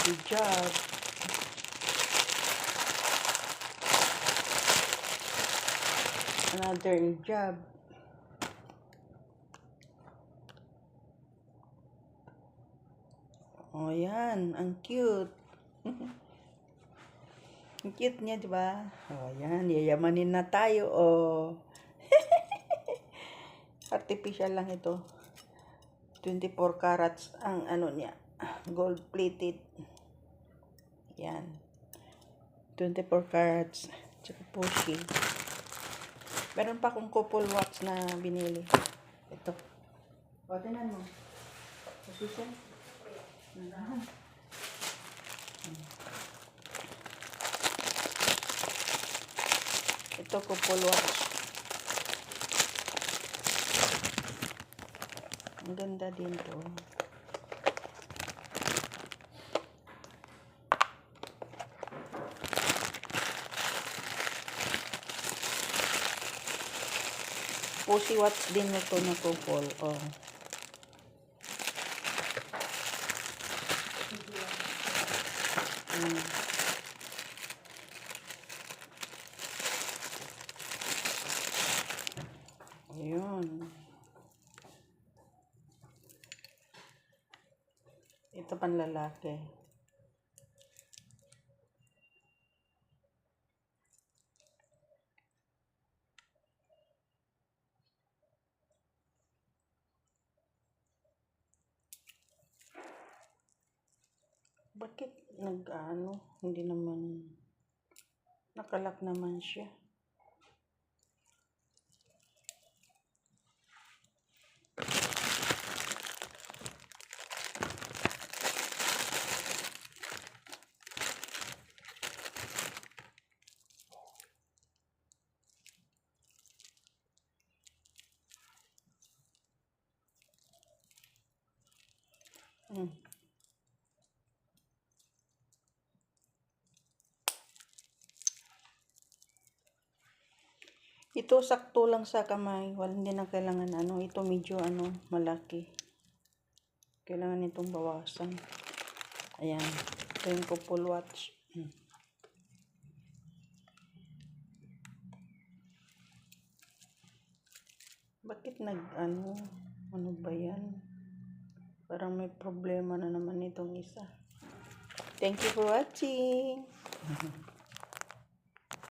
Good job. Another job. Oh, yan. Ang cute. Ang cute niya, di ba? Oh, yan. Yayamanin na tayo, oh. Artificial lang ito. 24 carats ang ano niya. Gold plated. Yan. 24 carats. Tsaka pushy. Meron pa akong couple watch na binili. Ito. O, tinan mo. Position. Ito, couple watch. Ang ganda din to. Pussy watch din ito na couple. Oh. Ayun. Ito panlalaki. Bakit nag-ano? Hindi naman nakalak naman siya. Ito sakto lang sa kamay. Hindi na kailangan ano. Ito medyo ano, malaki. Kailangan itong bawasan. Ayan. Ito yung couple watch. Bakit ano ba yan? Parang may problema na naman itong isa. Thank you for watching.